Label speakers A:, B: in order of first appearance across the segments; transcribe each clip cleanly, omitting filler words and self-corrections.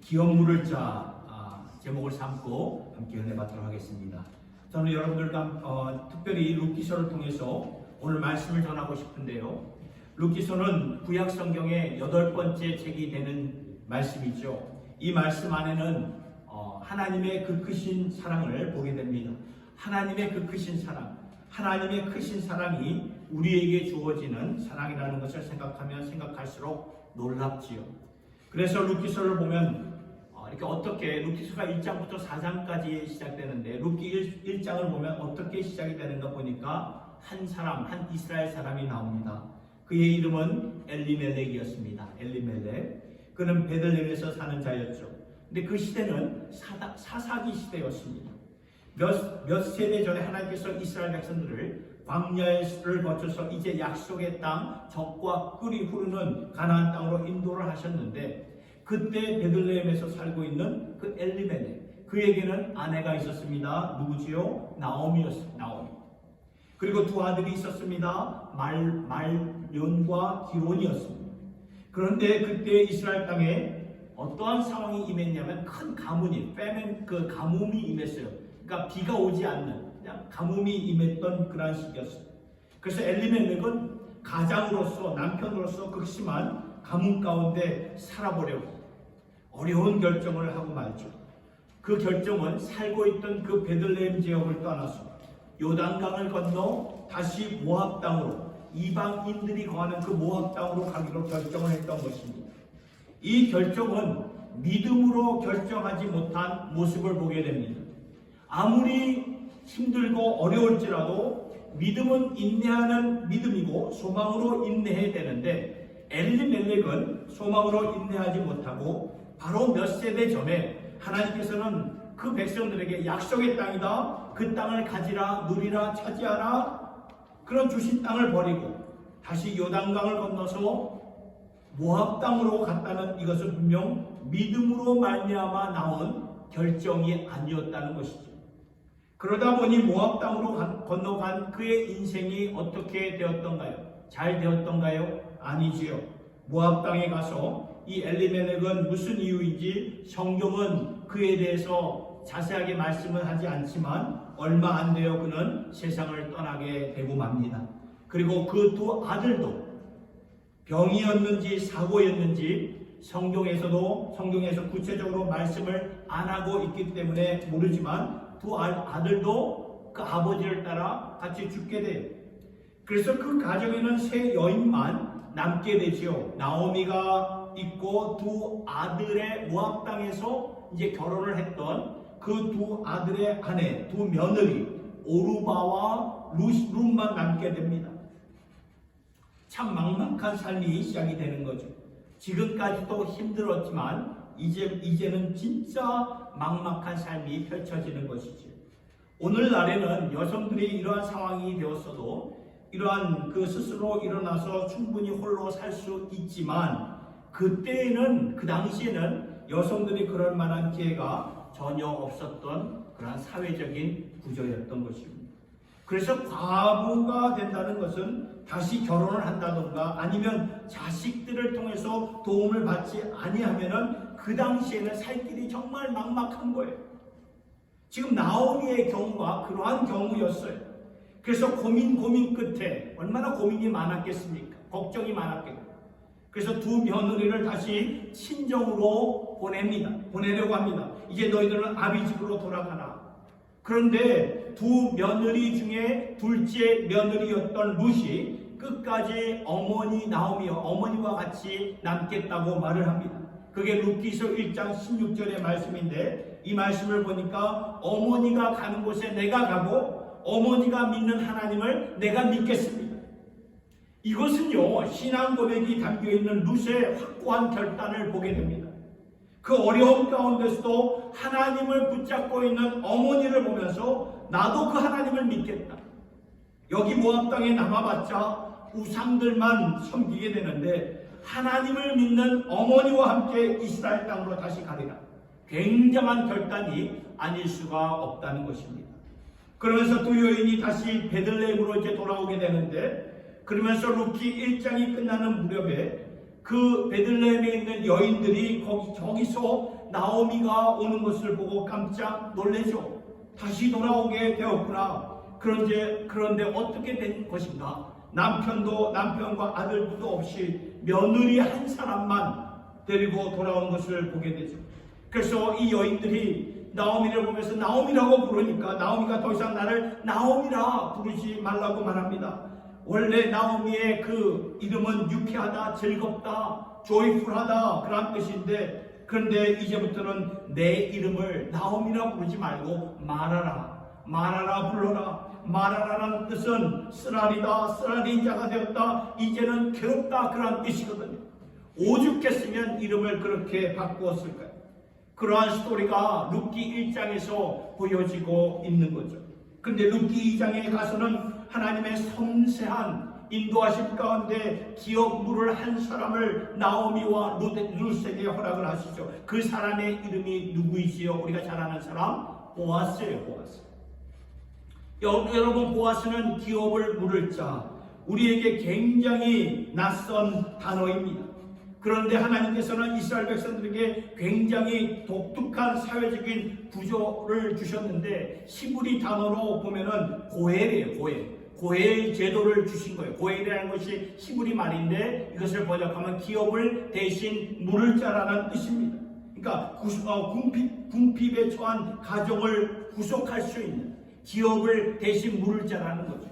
A: 기업물을 제목을 삼고 함께 은혜 받도록 하겠습니다. 저는 여러분들과 특별히 룻기서를 통해서 오늘 말씀을 전하고 싶은데요. 룻기서는 구약 성경의 8번째 책이 되는 말씀이죠. 이 말씀 안에는 하나님의 그 크신 사랑을 보게 됩니다. 하나님의 그 크신 사랑, 하나님의 크신 사랑이 우리에게 주어지는 사랑이라는 것을 생각하면 생각할수록 놀랍지요. 그래서 룻기서를 보면 이렇게 어떻게 룻기서가 1장부터 4장까지 시작되는데 룻기 1장을 보면 어떻게 시작이 되는가 보니까 한 사람, 한 이스라엘 사람이 나옵니다. 그의 이름은 엘리멜렉이었습니다. 엘리멜렉. 그는 베들레헴에서 사는 자였죠. 근데 그 시대는 사사기 시대였습니다. 몇 세대 전에 하나님께서 이스라엘 백성들을 광야를 거쳐서 이제 약속의 땅, 젖과 꿀이 흐르는 가나안 땅으로 인도를 하셨는데 그때 베들레헴에서 살고 있는 그 엘리멜렉, 그에게는 아내가 있었습니다. 누구지요? 나오미였습니다. 나오미. 그리고 두 아들이 있었습니다. 말론과 기론이었습니다. 그런데 그때 이스라엘 땅에 어떠한 상황이 임했냐면 큰 가뭄이, 그 가뭄이 임했어요. 그러니까 비가 오지 않는 그냥 가뭄이 임했던 그런 시기였어요. 그래서 엘리멜렉은 가장으로서, 남편으로서 극심한 가뭄 가운데 살아보려고 어려운 결정을 하고 말죠. 그 결정은 살고 있던 그 베들레헴 지역을 떠나서 요단강을 건너 다시 모압 땅으로, 이방인들이 거하는 그 모압 땅으로 가기로 결정을 했던 것입니다. 이 결정은 믿음으로 결정하지 못한 모습을 보게 됩니다. 아무리 힘들고 어려울지라도 믿음은 인내하는 믿음이고 소망으로 인내해야 되는데 엘리멜렉은 소망으로 인내하지 못하고 바로 몇 세대 전에 하나님께서는 그 백성들에게 약속의 땅이다, 그 땅을 가지라, 누리라, 차지하라, 그런 주신 땅을 버리고 다시 요단강을 건너서 모압 땅으로 갔다는 이것은 분명 믿음으로 말미암아 나온 결정이 아니었다는 것이죠. 그러다 보니 모압 땅으로 건너간 그의 인생이 어떻게 되었던가요? 잘 되었던가요? 아니지요. 모압 땅에 가서 이 엘리멜렉은 무슨 이유인지 성경은 그에 대해서 자세하게 말씀을 하지 않지만 얼마 안 되어 그는 세상을 떠나게 되고 맙니다. 그리고 그 두 아들도 병이었는지 사고였는지 성경에서 구체적으로 말씀을 안 하고 있기 때문에 모르지만 두 아들도 그 아버지를 따라 같이 죽게 돼요. 그래서 그 가정에는 세 여인만 남게 되지요. 나오미가 있고 두 아들의 모압 땅에서 이제 결혼을 했던 그 두 아들의 아내, 두 며느리 오르바와 룻만 남게 됩니다. 참 막막한 삶이 시작이 되는 거죠. 지금까지도 힘들었지만 이제는 진짜 막막한 삶이 펼쳐지는 것이죠. 오늘날에는 여성들이 이러한 상황이 되었어도 이러한 그 스스로 일어나서 충분히 홀로 살 수 있지만 그때에는, 그 당시에는 여성들이 그럴 만한 기회가 전혀 없었던 그러한 사회적인 구조였던 것입니다. 그래서 과부가 된다는 것은 다시 결혼을 한다던가 아니면 자식들을 통해서 도움을 받지 아니하면은 그 당시에는 살 길이 정말 막막한 거예요. 지금 나오미의 경우가 그러한 경우였어요. 그래서 고민 끝에 얼마나 고민이 많았겠습니까? 걱정이 많았겠고. 그래서 두 며느리를 다시 친정으로 보내려고 합니다. 이제 너희들은 아비 집으로 돌아가라. 그런데 두 며느리 중에 둘째 며느리였던 룻이 끝까지 어머니 나오미와 어머니와 같이 남겠다고 말을 합니다. 그게 룻기서 1장 16절의 말씀인데 이 말씀을 보니까 어머니가 가는 곳에 내가 가고 어머니가 믿는 하나님을 내가 믿겠습니다. 이것은요, 신앙 고백이 담겨있는 룻의 확고한 결단을 보게 됩니다. 그 어려움 가운데서도 하나님을 붙잡고 있는 어머니를 보면서 나도 그 하나님을 믿겠다. 여기 모압 땅에 남아봤자 우상들만 섬기게 되는데 하나님을 믿는 어머니와 함께 이스라엘 땅으로 다시 가리라. 굉장한 결단이 아닐 수가 없다는 것입니다. 그러면서 두 여인이 다시 베들레헴으로 이제 돌아오게 되는데 그러면서 룻기 1장이 끝나는 무렵에 그 베들레헴에 있는 여인들이 저기서 나오미가 오는 것을 보고 깜짝 놀래죠. 다시 돌아오게 되었구나. 그런데 어떻게 된 것인가? 남편과 아들도 없이 며느리 한 사람만 데리고 돌아온 것을 보게 되죠. 그래서 이 여인들이 나오미를 보면서 나오미라고 부르니까 나오미가 더 이상 나를 나오미라 부르지 말라고 말합니다. 원래 나오미의 그 이름은 유쾌하다, 즐겁다, 조이풀하다 그런 뜻인데, 그런데 이제부터는 내 이름을 나오미라 부르지 말고 말하라 불러라. 말하라는 뜻은 쓰라리다, 쓰라린 자가 되었다, 이제는 괴롭다 그런 뜻이거든요. 오죽했으면 이름을 그렇게 바꾸었을까요? 그러한 스토리가 룻기 1장에서 보여지고 있는 거죠. 그런데 룻기 2장에 가서는 하나님의 섬세한 인도하심 가운데 기업 물을 한 사람을 나오미와 룻에게 허락을 하시죠. 그 사람의 이름이 누구이지요? 우리가 잘 아는 사람 보아스예요. 보아스. 여러분, 보아스는 기업을 물을 자, 우리에게 굉장히 낯선 단어입니다. 그런데 하나님께서는 이스라엘 백성들에게 굉장히 독특한 사회적인 구조를 주셨는데, 히브리 단어로 보면은 고엘이에요. 고엘 제도를 주신 거예요. 고엘이라는 것이 히브리 말인데 이것을 번역하면 기업을 대신 물을 자라는 뜻입니다. 그러니까 궁핍에 처한 가정을 구속할 수 있는, 기업을 대신 물을 자라는 거죠.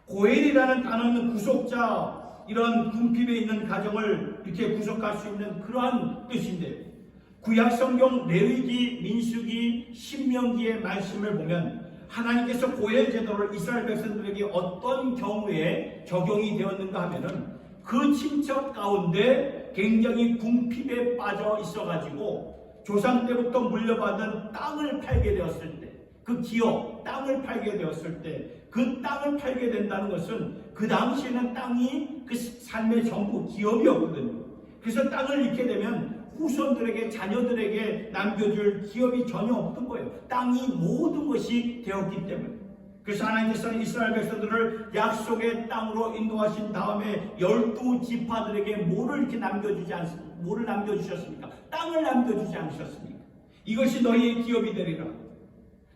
A: 고엘이라는 단어는 구속자, 이런 궁핍에 있는 가정을 이렇게 구속할 수 있는 그러한 뜻인데, 구약성경 레위기, 민수기, 신명기의 말씀을 보면 하나님께서 고엘 제도를 이스라엘 백성들에게 어떤 경우에 적용이 되었는가 하면은, 그 친척 가운데 굉장히 궁핍에 빠져 있어가지고 조상 때부터 물려받은 땅을 팔게 되었을 때, 그 기업, 땅을 팔게 되었을 때, 그 땅을 팔게 된다는 것은 그 당시에는 땅이 그 삶의 전부 기업이었거든요. 그래서 땅을 잃게 되면 후손들에게, 자녀들에게 남겨줄 기업이 전혀 없던 거예요. 땅이 모든 것이 되었기 때문에. 그래서 하나님께서는 이스라엘 백성들을 약속의 땅으로 인도하신 다음에 12지파들에게 뭐를 남겨주셨습니까? 땅을 남겨주지 않으셨습니까? 이것이 너희의 기업이 되리라.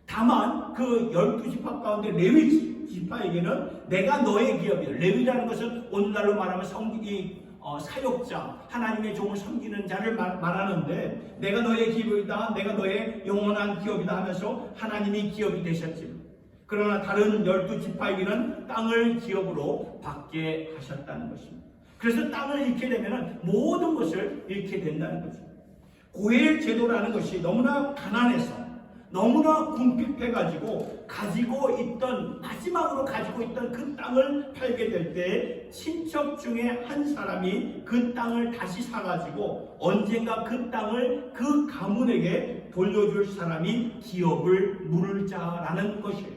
A: 다만 그 12지파 가운데 레위 지파에게는 내가 너의 기업이야. 레위라는 것은 오늘날로 말하면 사역자, 하나님의 종을 섬기는 자를 말하는데, 내가 너의 기업이다, 내가 너의 영원한 기업이다 하면서 하나님이 기업이 되셨지만, 그러나 다른 12지파에게는 땅을 기업으로 받게 하셨다는 것입니다. 그래서 땅을 잃게 되면 모든 것을 잃게 된다는 거죠. 고엘 제도라는 것이 너무나 가난해서, 너무나 궁핍해가지고 마지막으로 가지고 있던 그 땅을 팔게 될 때 친척 중에 한 사람이 그 땅을 다시 사가지고 언젠가 그 땅을 그 가문에게 돌려줄 사람이 기업을 물을 자라는 것이에요.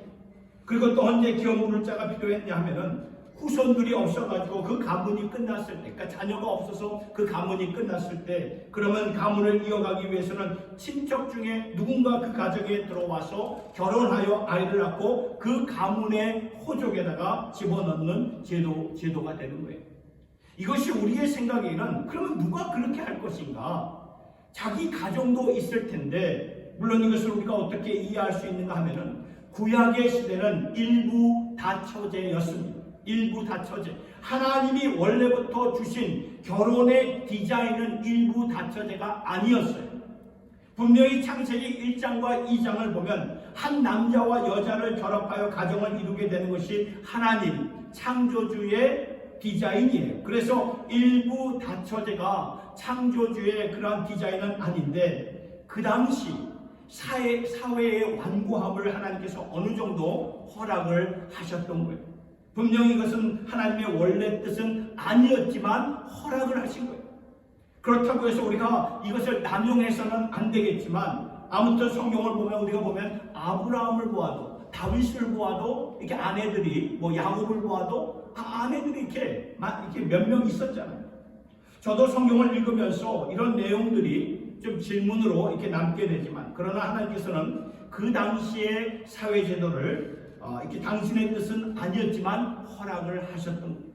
A: 그리고 또 언제 기업 물을 자가 필요했냐 하면은 후손들이 없어가지고 그 가문이 끝났을 때, 그러니까 자녀가 없어서 그 가문이 끝났을 때, 그러면 가문을 이어가기 위해서는 친척 중에 누군가 그 가정에 들어와서 결혼하여 아이를 낳고 그 가문의 호족에다가 집어넣는 제도가 되는 거예요. 이것이 우리의 생각에는 그러면 누가 그렇게 할 것인가? 자기 가정도 있을 텐데, 물론 이것을 우리가 어떻게 이해할 수 있는가 하면은 구약의 시대는 일부 다처제였습니다. 일부 다처제. 하나님이 원래부터 주신 결혼의 디자인은 일부 다처제가 아니었어요. 분명히 창세기 1장과 2장을 보면 한 남자와 여자를 결합하여 가정을 이루게 되는 것이 하나님 창조주의 디자인이에요. 그래서 일부 다처제가 창조주의 그런 디자인은 아닌데, 그 당시 사회의 완고함을 하나님께서 어느 정도 허락을 하셨던 거예요. 분명히 이것은 하나님의 원래 뜻은 아니었지만 허락을 하신 거예요. 그렇다고 해서 우리가 이것을 남용해서는 안 되겠지만, 아무튼 성경을 보면 우리가 보면 아브라함을 보아도, 다윗을 보아도, 이렇게 아내들이, 야곱을 보아도 아내들이 이렇게 몇 명 있었잖아요. 저도 성경을 읽으면서 이런 내용들이 좀 질문으로 이렇게 남게 되지만, 그러나 하나님께서는 그 당시의 사회 제도를 이렇게 당신의 뜻은 아니었지만 허락을 하셨던 거예요.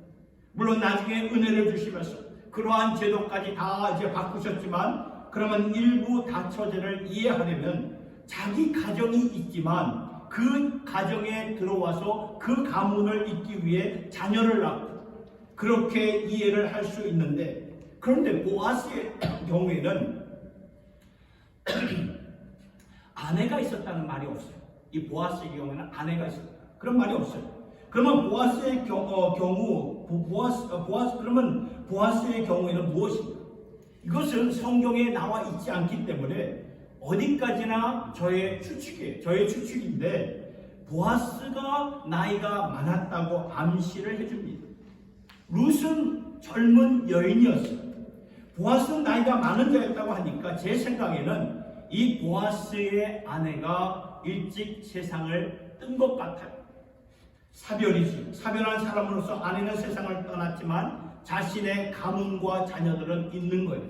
A: 물론 나중에 은혜를 주시면서 그러한 제도까지 다 이제 바꾸셨지만, 그러면 일부 다처제를 이해하려면 자기 가정이 있지만 그 가정에 들어와서 그 가문을 잇기 위해 자녀를 낳고 그렇게 이해를 할 수 있는데, 그런데 보아스의 경우에는 아내가 있었다는 말이 없어요. 이 보아스의 경우에는 아내가 있었다, 그런 말이 없어요. 그러면 보아스의 그러면 보아스의 경우에는 무엇인가? 이것은 성경에 나와 있지 않기 때문에 어디까지나 저의 추측인데, 보아스가 나이가 많았다고 암시를 해줍니다. 룻은 젊은 여인이었어요. 보아스는 나이가 많은 자였다고 하니까 제 생각에는 이 보아스의 아내가 일찍 세상을 뜬 것 같아요. 사별이지. 사별한 사람으로서 아내는 세상을 떠났지만 자신의 가문과 자녀들은 있는 거예요.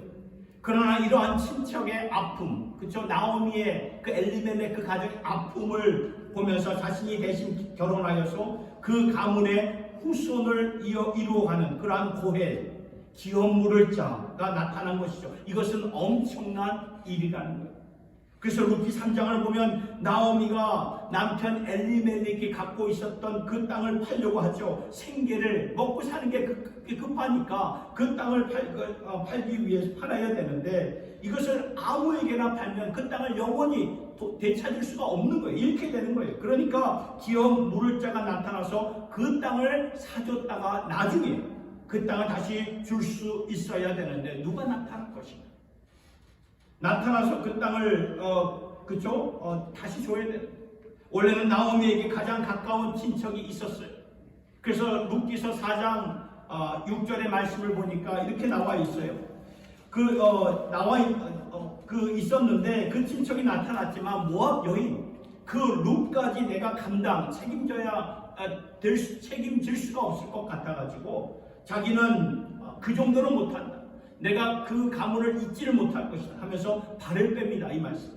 A: 그러나 이러한 친척의 아픔, 그쵸? 나오미의 그 엘리멜렉 그 가정의 아픔을 보면서 자신이 대신 결혼하여서 그 가문의 후손을 이루어가는 그러한 고해, 기업 물을 자가 나타난 것이죠. 이것은 엄청난 일이라는 거예요. 그래서 루키 3장을 보면 나오미가 남편 엘리멜렉이 갖고 있었던 그 땅을 팔려고 하죠. 생계를 먹고 사는 게 급하니까 그 땅을 팔기 위해서 팔아야 되는데, 이것을 아무에게나 팔면 그 땅을 영원히 되찾을 수가 없는 거예요. 잃게 되는 거예요. 그러니까 기업 물을 자가 나타나서 그 땅을 사줬다가 나중에 그 땅을 다시 줄 수 있어야 되는데, 누가 나타날 것인가? 나타나서 그 땅을 다시 줘야 돼요. 원래는 나오미에게 가장 가까운 친척이 있었어요. 그래서 룻기서 4장 6절의 말씀을 보니까 이렇게 나와 있어요. 있었는데 그 친척이 나타났지만 모압 여인 그 룻까지 내가 책임질 수가 없을 것 같아가지고 자기는 그 정도는 못한다. 내가 그 가문을 잊지를 못할 것이다 하면서 발을 뺍니다. 이 말씀.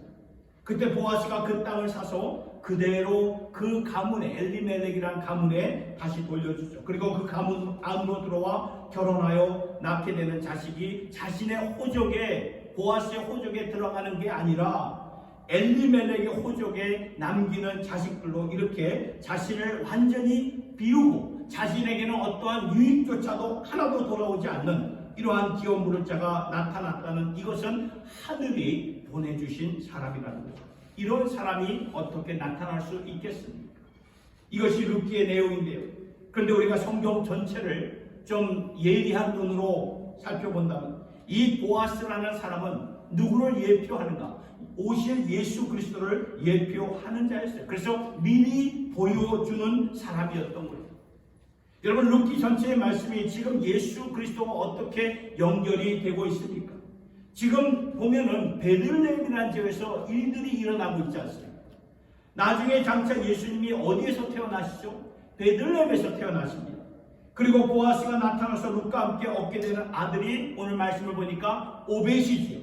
A: 그때 보아스가 그 땅을 사서 그대로 그 가문에, 엘리멜렉이라는 가문에 다시 돌려주죠. 그리고 그 가문 안으로 들어와 결혼하여 낳게 되는 자식이 자신의 호족에, 보아스의 호족에 들어가는 게 아니라 엘리멜렉의 호족에 남기는 자식들로 이렇게 자신을 완전히 비우고 자신에게는 어떠한 유익조차도 하나도 돌아오지 않는 이러한 기업 물을 자가 나타났다는, 이것은 하늘이 보내주신 사람이라는 거죠. 이런 사람이 어떻게 나타날 수 있겠습니까? 이것이 룻기의 내용인데요. 그런데 우리가 성경 전체를 좀 예리한 눈으로 살펴본다면 이 보아스라는 사람은 누구를 예표하는가? 오실 예수 그리스도를 예표하는 자였어요. 그래서 미리 보여주는 사람이었던 거예요. 여러분, 룻기 전체의 말씀이 지금 예수 그리스도와 어떻게 연결이 되고 있습니까? 지금 보면은 베들레헴이라는 지역에서 일들이 일어나고 있지 않습니까? 나중에 장차 예수님이 어디에서 태어나시죠? 베들레헴에서 태어나십니다. 그리고 보아스가 나타나서 룻과 함께 얻게 되는 아들이 오늘 말씀을 보니까 오벳이지요.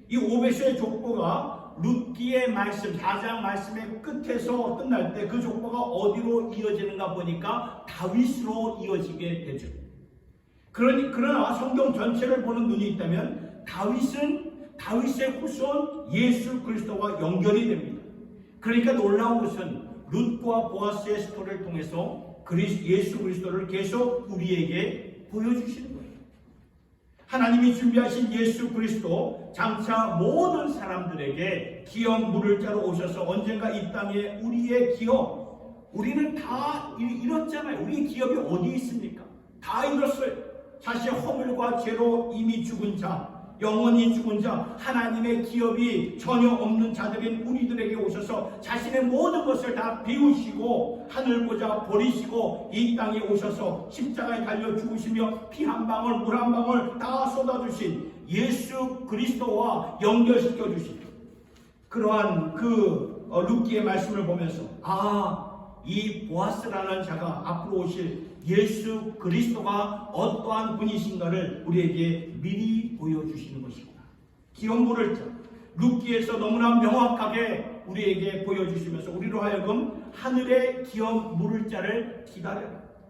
A: 이 오벳의 족보가 룻기의 말씀, 4장 말씀의 끝에서 끝날 때 그 족보가 어디로 이어지는가 보니까 다윗으로 이어지게 되죠. 그러나 성경 전체를 보는 눈이 있다면 다윗의 후손 예수 그리스도와 연결이 됩니다. 그러니까 놀라운 것은 룻과 보아스의 스토리를 통해서 예수 그리스도를 계속 우리에게 보여주시는 거예요. 하나님이 준비하신 예수 그리스도, 장차 모든 사람들에게 기업 물을 자로 오셔서 언젠가 이 땅에 우리의 기업, 우리는 다 잃었잖아요. 우리의 기업이 어디 있습니까? 다 잃었어요. 자신의 허물과 죄로 이미 죽은 자, 영원히 죽은 자, 하나님의 기업이 전혀 없는 자들인 우리들에게 오셔서 자신의 모든 것을 다 비우시고 하늘 보자 버리시고 이 땅에 오셔서 십자가에 달려 죽으시며 피 한 방울 물 한 방울 다 쏟아주신 예수 그리스도와 연결시켜 주신 그러한 룻기의 말씀을 보면서 이 보아스라는 자가 앞으로 오실 예수 그리스도가 어떠한 분이신가를 우리에게 미리 보여주시는 것이구나. 기업 물을 자, 룻기에서 너무나 명확하게 우리에게 보여주시면서 우리로 하여금 하늘의 기업 물을 자를 기다려,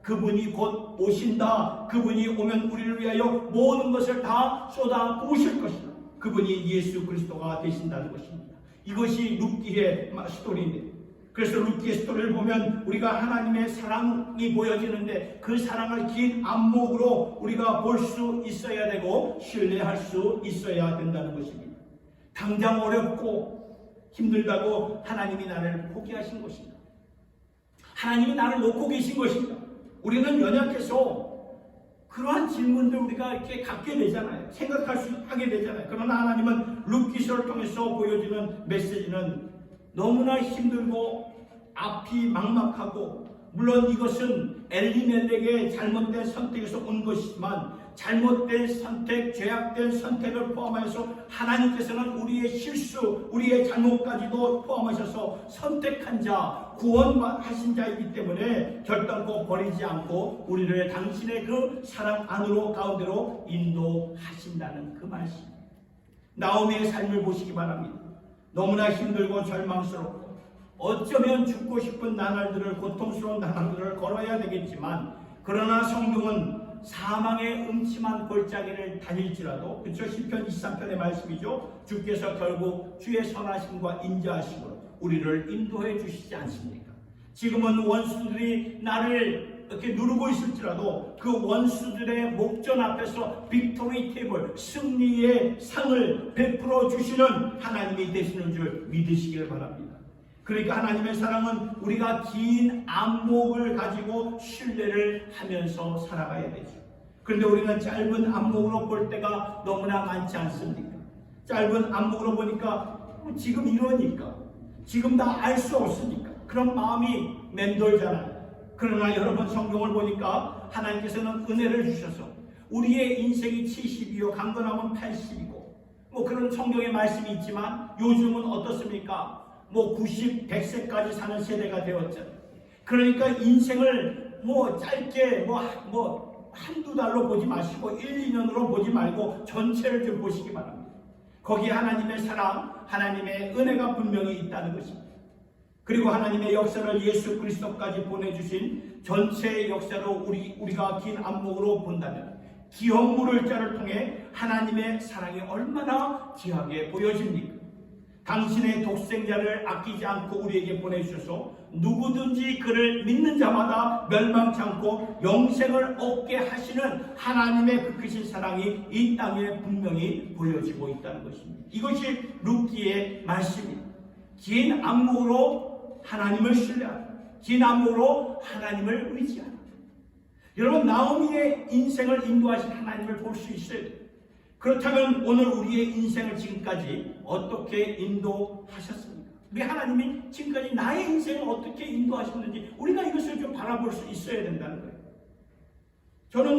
A: 그분이 곧 오신다. 그분이 오면 우리를 위하여 모든 것을 다 쏟아 부으실 것이다. 그분이 예수 그리스도가 되신다는 것입니다. 이것이 룻기의 스토리입니다. 그래서 룻기의 스토리를 보면 우리가 하나님의 사랑이 보여지는데 그 사랑을 긴 안목으로 우리가 볼 수 있어야 되고 신뢰할 수 있어야 된다는 것입니다. 당장 어렵고 힘들다고 하나님이 나를 포기하신 것입니다. 하나님이 나를 놓고 계신 것입니다. 우리는 연약해서 그러한 질문들 우리가 이렇게 갖게 되잖아요. 하게 되잖아요. 그러나 하나님은 룻기서를 통해서 보여주는 메시지는 너무나 힘들고 앞이 막막하고, 물론 이것은 엘리멜렉의 잘못된 선택에서 온 것이지만 잘못된 선택, 죄악된 선택을 포함해서 하나님께서는 우리의 실수, 우리의 잘못까지도 포함하셔서 선택한 자, 구원하신 자이기 때문에 결단코 버리지 않고 우리를 당신의 그 사랑 안으로 가운데로 인도하신다는 그 말씀. 나오미의 삶을 보시기 바랍니다. 너무나 힘들고 절망스럽고 어쩌면 죽고 싶은 나날들을, 고통스러운 나날들을 걸어야 되겠지만, 그러나 성경은 사망의 음침한 골짜기를 다닐지라도, 그렇죠? 시편 23편의 말씀이죠. 주께서 결국 주의 선하심과 인자하심으로 우리를 인도해 주시지 않습니까? 지금은 원수들이 나를 이렇게 누르고 있을지라도 그 원수들의 목전 앞에서 빅토리 테이블, 승리의 상을 베풀어 주시는 하나님이 되시는 줄 믿으시길 바랍니다. 그러니까 하나님의 사랑은 우리가 긴 안목을 가지고 신뢰를 하면서 살아가야 되죠. 그런데 우리는 짧은 안목으로 볼 때가 너무나 많지 않습니까? 짧은 안목으로 보니까 지금 이러니까, 지금 다 알 수 없으니까 그런 마음이 맴돌잖아요. 그러나 여러분, 성경을 보니까 하나님께서는 은혜를 주셔서 우리의 인생이 70이요 강건하면 80이고 뭐 그런 성경의 말씀이 있지만 요즘은 어떻습니까? 뭐 90, 100세까지 사는 세대가 되었잖아요. 그러니까 인생을 뭐 짧게 한두 달로 보지 마시고 1, 2년으로 보지 말고 전체를 좀 보시기 바랍니다. 거기에 하나님의 사랑, 하나님의 은혜가 분명히 있다는 것입니다. 그리고 하나님의 역사를 예수 그리스도까지 보내주신 전체의 역사로 우리가 긴 안목으로 본다면 기업 물을 자를 통해 하나님의 사랑이 얼마나 귀하게 보여집니까? 당신의 독생자를 아끼지 않고 우리에게 보내주셔서 누구든지 그를 믿는 자마다 멸망치 않고 영생을 얻게 하시는 하나님의 그 크신 사랑이 이 땅에 분명히 보여지고 있다는 것입니다. 이것이 룻기의 말씀입니다. 긴 안목으로 하나님을 신뢰하라. 긴 안목으로 하나님을 의지하라. 여러분, 나오미의 인생을 인도하신 하나님을 볼 수 있어야 돼요. 그렇다면 오늘 우리의 인생을 지금까지 어떻게 인도하셨습니까? 우리 하나님이 지금까지 나의 인생을 어떻게 인도하셨는지 우리가 이것을 좀 바라볼 수 있어야 된다는 거예요. 저는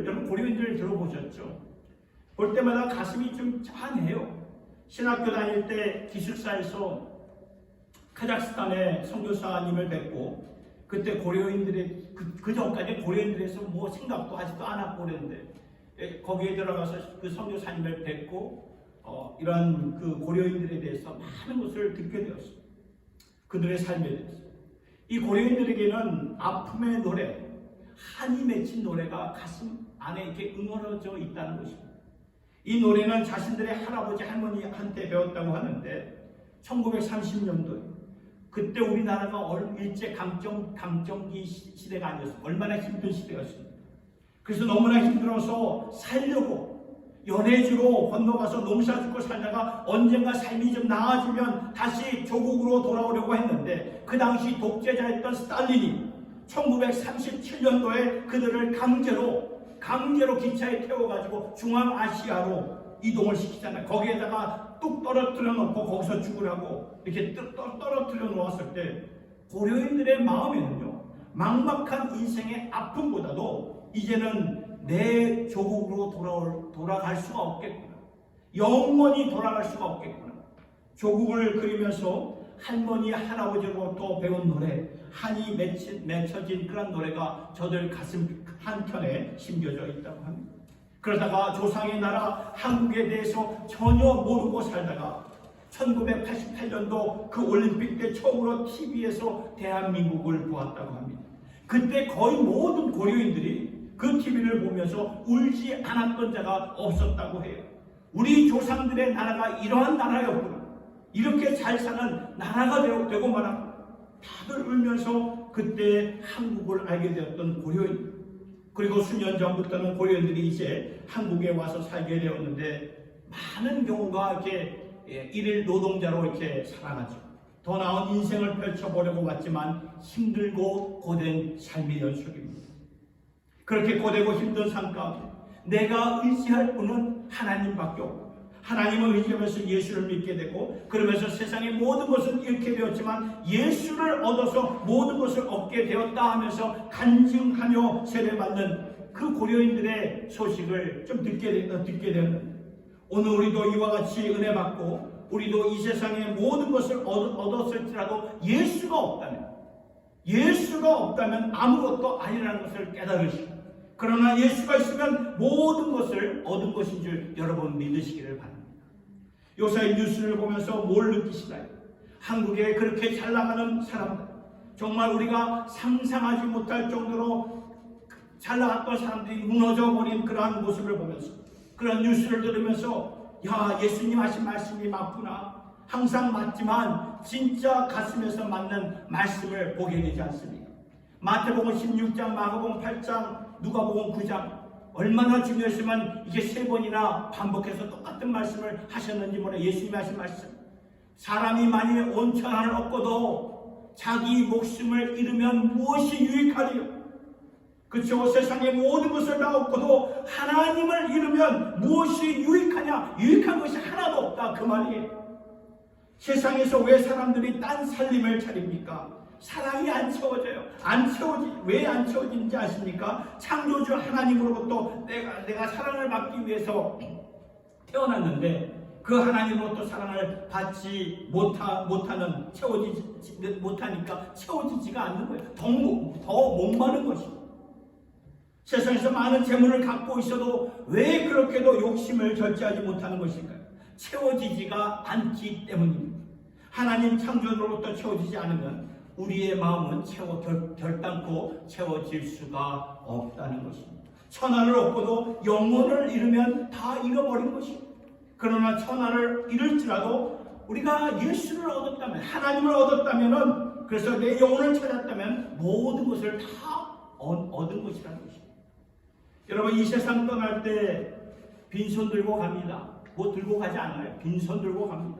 A: 여러분 고려인들 들어보셨죠? 볼 때마다 가슴이 좀 짠해요. 신학교 다닐 때 기숙사에서 카자흐스탄의 선교사님을 뵙고, 그때 고려인들의 그 전까지 고려인들에서 뭐 생각도 하지도 않았고 그랬는데 거기에 들어가서 그 선교사님을 뵙고 이런 그 고려인들에 대해서 많은 것을 듣게 되었습니다. 그들의 삶에 대해서. 이 고려인들에게는 아픔의 노래, 한이 맺힌 노래가 가슴 안에 이렇게 응어러져 있다는 것입니다. 이 노래는 자신들의 할아버지 할머니한테 배웠다고 하는데 1930년도에 그때 우리나라가 일제 강점기 시대가 아니었어요. 얼마나 힘든 시대였습니다. 그래서 너무나 힘들어서 살려고 연해주로 건너가서 농사 짓고 살다가 언젠가 삶이 좀 나아지면 다시 조국으로 돌아오려고 했는데, 그 당시 독재자였던 스탈린이 1937년도에 그들을 강제로 기차에 태워가지고 중앙아시아로 이동을 시키잖아요. 거기에다가 뚝 떨어뜨려 놓고 거기서 죽으라고 이렇게 떨어뜨려 놓았을 때 고려인들의 마음에는요, 막막한 인생의 아픔보다도 이제는 내 조국으로 돌아갈 수가 없겠구나, 영원히 돌아갈 수가 없겠구나, 조국을 그리면서 할머니 할아버지로부터 배운 노래, 한이 맺혀진 그런 노래가 저들 가슴 한켠에 심겨져 있다고 합니다. 그러다가 조상의 나라 한국에 대해서 전혀 모르고 살다가 1988년도 그 올림픽 때 처음으로 TV에서 대한민국을 보았다고 합니다. 그때 거의 모든 고려인들이 그 TV를 보면서 울지 않았던 자가 없었다고 해요. 우리 조상들의 나라가 이러한 나라였구나. 이렇게 잘 사는 나라가 되고 말았구나. 다들 울면서 그때 한국을 알게 되었던 고려인. 그리고 수년 전부터는 고려인들이 이제 한국에 와서 살게 되었는데 많은 경우가 이렇게 일일 노동자로 이렇게 살아가죠. 더 나은 인생을 펼쳐보려고 왔지만 힘들고 고된 삶의 연속입니다. 그렇게 고되고 힘든 삶 가운데 내가 의지할 분은 하나님밖에 없고 하나님을 의지하면서 예수를 믿게 되고 그러면서 세상의 모든 것을 잃게 되었지만 예수를 얻어서 모든 것을 얻게 되었다 하면서 간증하며 세례받는 그 고려인들의 소식을 좀 듣게 되었는데 오늘 우리도 이와 같이 은혜 받고 우리도 이 세상의 모든 것을 얻었을지라도 예수가 없다면 아무것도 아니라는 것을 깨달으시고 그러나 예수가 있으면 모든 것을 얻은 것인 줄 여러분 믿으시기를 바랍니다. 요새 뉴스를 보면서 뭘 느끼시나요? 한국에 그렇게 잘 나가는 사람들, 정말 우리가 상상하지 못할 정도로 잘 나갔던 사람들이 무너져 버린 그러한 모습을 보면서 그런 뉴스를 들으면서 야, 예수님 하신 말씀이 맞구나. 항상 맞지만 진짜 가슴에서 맞는 말씀을 보게 되지 않습니까? 마태복음 16장, 마가복음 8장, 누가복음 9장 얼마나 중요했으면 이게 3번이나 반복해서 똑같은 말씀을 하셨는지 몰라. 예수님이 하신 말씀, 사람이 만일 온 천하를 얻고도 자기 목숨을 잃으면 무엇이 유익하리요? 그렇죠. 세상의 모든 것을 다 얻고도 하나님을 잃으면 무엇이 유익하냐? 유익한 것이 하나도 없다 그 말이에요. 세상에서 왜 사람들이 딴 살림을 차립니까? 사랑이 안 채워져요. 왜 안 채워지는지 아십니까? 창조주 하나님으로부터 내가 사랑을 받기 위해서 태어났는데 그 하나님으로부터 사랑을 받지 못하니까 채워지지가 않는 거예요. 더 목마른 것이고 세상에서 많은 재물을 갖고 있어도 왜 그렇게도 욕심을 절제하지 못하는 것일까요? 채워지지가 않기 때문입니다. 하나님 창조로부터 채워지지 않으면 우리의 마음은 결단코 채워질 수가 없다는 것입니다. 천하를 얻고도 영혼을 잃으면 다 잃어버린 것입니다. 그러나 천하를 잃을지라도 우리가 예수를 얻었다면, 하나님을 얻었다면, 그래서 내 영혼을 찾았다면 모든 것을 다 얻은 것이라는 것입니다. 여러분, 이 세상 떠날 때 빈손 들고 갑니다. 뭐 들고 가지 않아요. 빈손 들고 갑니다.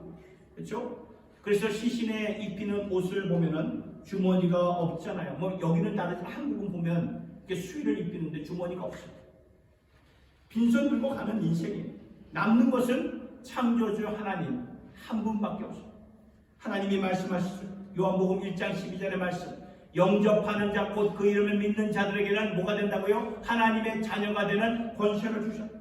A: 그렇죠? 그래서 시신에 입히는 옷을 보면은 주머니가 없잖아요. 뭐 여기는 다르지만 한국은 보면 이렇게 수의를 입히는데 주머니가 없어요. 빈손 들고 가는 인생이에요. 남는 것은 창조주 하나님 한 분밖에 없어요. 하나님이 말씀하시죠. 요한복음 1장 12절의 말씀. 영접하는 자 곧 그 이름을 믿는 자들에게는 뭐가 된다고요? 하나님의 자녀가 되는 권세를 주셨다.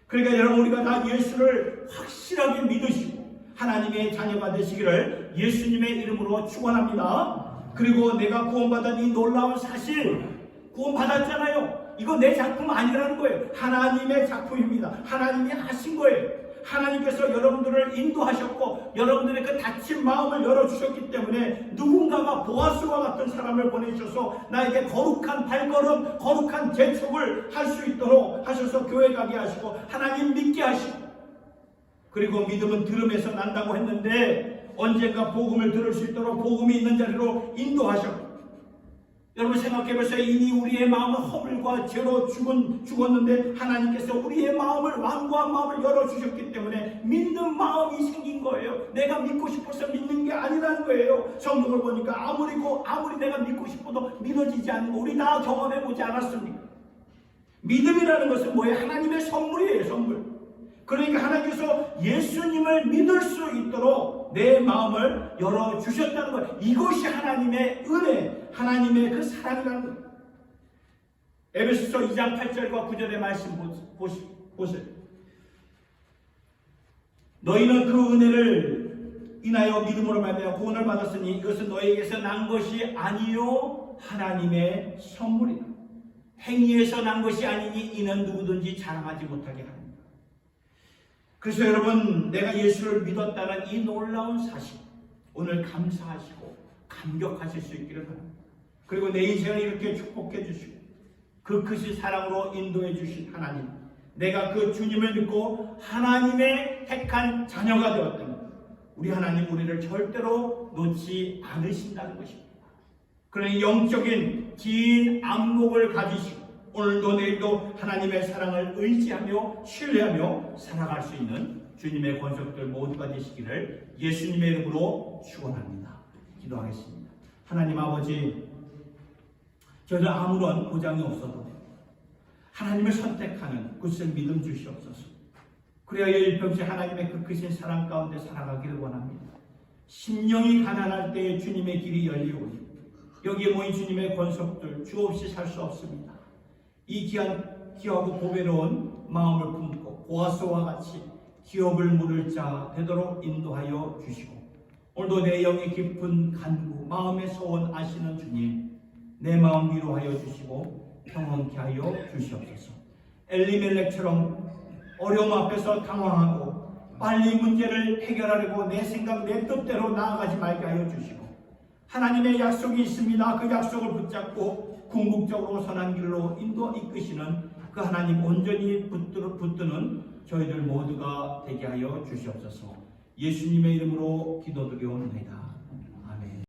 A: 그러니까 여러분 우리가 다 예수를 확실하게 믿으시고 하나님의 자녀가 되시기를 예수님의 이름으로 축원합니다. 그리고 내가 구원받은 이 놀라운 사실, 구원받았잖아요. 이거 내 작품 아니라는 거예요. 하나님의 작품입니다. 하나님이 하신 거예요. 하나님께서 여러분들을 인도하셨고 여러분들의 그 닫힌 마음을 열어주셨기 때문에 누군가가 보아스와 같은 사람을 보내주셔서 나에게 거룩한 발걸음, 거룩한 재촉을 할 수 있도록 하셔서 교회 가게 하시고 하나님 믿게 하시고 그리고 믿음은 들음에서 난다고 했는데 언젠가 복음을 들을 수 있도록 복음이 있는 자리로 인도하셨고 여러분 생각해보세요. 이미 우리의 마음은 허물과 죄로 죽었는데 하나님께서 우리의 마음을 완고한 마음을 열어주셨기 때문에 믿는 마음이 생긴 거예요. 내가 믿고 싶어서 믿는 게 아니라는 거예요. 성경을 보니까 아무리 내가 믿고 싶어도 믿어지지 않는 거 우리 다 경험해보지 않았습니까? 믿음이라는 것은 뭐예요? 하나님의 선물이에요. 선물. 그러니까 하나님께서 예수님을 믿을 수 있도록 내 마음을 열어주셨다는 거예요. 이것이 하나님의 은혜, 하나님의 그 사랑이라는 거예요. 에베소서 2장 8절과 9절의 말씀 보세요. 너희는 그 은혜를 인하여 믿음으로 말미암아 구원을 받았으니 이것은 너희에게서 난 것이 아니요 하나님의 선물이다. 행위에서 난 것이 아니니 이는 누구든지 자랑하지 못하게 합니다. 그래서 여러분 내가 예수를 믿었다는 이 놀라운 사실 오늘 감사하시고 감격하실 수 있기를 바랍니다. 그리고 내 인생을 이렇게 축복해 주시고 그 크신 사랑으로 인도해 주신 하나님, 내가 그 주님을 믿고 하나님의 택한 자녀가 되었다면 우리 하나님 우리를 절대로 놓지 않으신다는 것입니다. 그러니 영적인 긴 안목을 가지시고 오늘도 내일도 하나님의 사랑을 의지하며 신뢰하며 살아갈 수 있는 주님의 권속들 모두가 되시기를 예수님의 이름으로 축원합니다. 기도하겠습니다. 하나님 아버지, 저희들 아무런 보장이 없어도 하나님을 선택하는 굳은 믿음 주시옵소서. 그래야 일평생 하나님의 그 크신 사랑 가운데 살아가기를 원합니다. 심령이 가난할 때에 주님의 길이 열리오니 여기에 모인 주님의 권속들 주 없이 살 수 없습니다. 이 귀하고 보배로운 마음을 품고 보아스와 같이 기업을 물을 자 되도록 인도하여 주시고 오늘도 내 영의 깊은 간구 마음의 소원 아시는 주님, 내 마음 위로하여 주시고 평온케 하여 주시옵소서. 엘리멜렉처럼 어려움 앞에서 당황하고 빨리 문제를 해결하려고 내 생각 내 뜻대로 나아가지 말게 하여 주시고 하나님의 약속이 있습니다. 그 약속을 붙잡고 궁극적으로 선한 길로 이끄시는 그 하나님 온전히 붙드는 저희들 모두가 되게 하여 주시옵소서. 예수님의 이름으로 기도드리옵나이다.